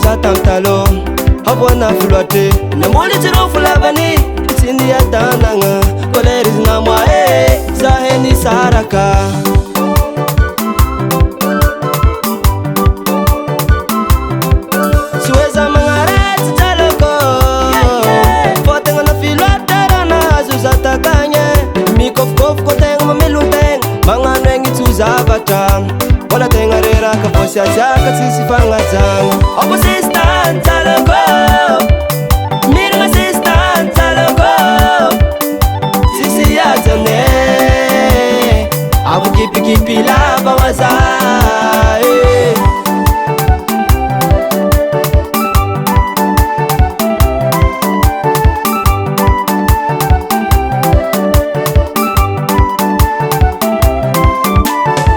za tamtalo Habwana fulate Namoli tiro fulabani Sindi ya tananga Koleris na mwae Zaheni saraka Suweza mangaret taloko Fotenga na filate rana Zuzata kanye Mikof kof koteng mamilunteng Mga nengi tuzabata Wala tenga rera kaposya chaka sisi fangatang Opo sistan taloko Miranga sistan taloko Sisi yatane Abu kipi kipi laba wazai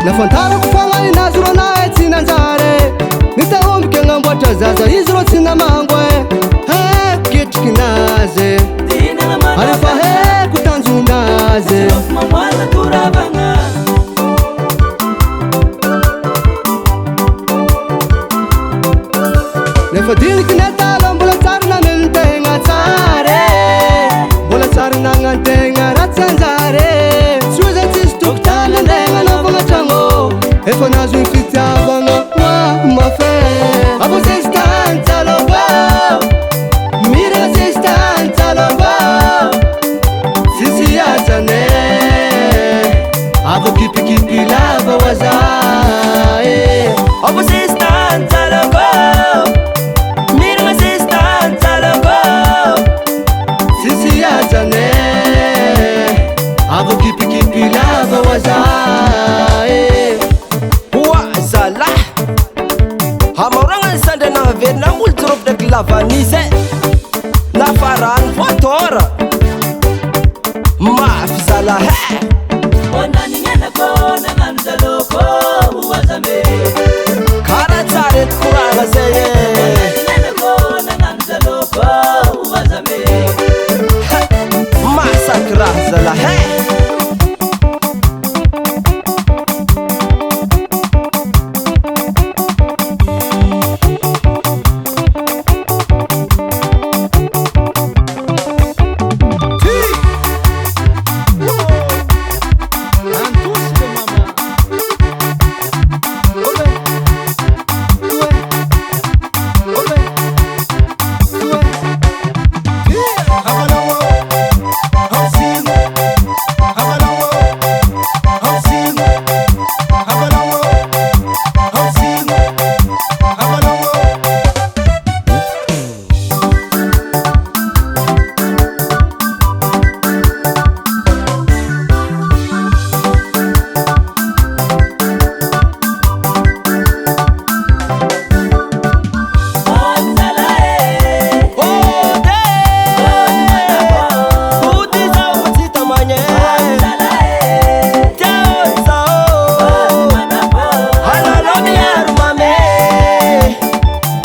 Nafantara kufanga inazuro na etina nzare Nitaombi kenga mbwata zaza izuro tina mangwe kitu kinaze Alifa kutanzu naze Mamwala turabanga Nefadili kinetalo mbula tsari na miltenga tsare Mbula tsari na ngantenga ratsanzare Suza tistu kutala ndenga no vanga chango Efo nazu infita vanga wa mafe Abo sistan talogo Mira sistan talogo Sisi yatane Abo kipi kipi lava wazae Opo sistan taloko Miranga sistan taloko Sisi yatane Abo kipi kipi lava wazae Wazala Hamaurangan sande na Vietnam ultrop de klavanise Na faran fotora Mafzala he Onani ngana kona ngamzaloko Uwazame Kara tsaret kuraga seye Ngana kona ngamzaloko Uwazame Masakra zala he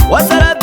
What's up?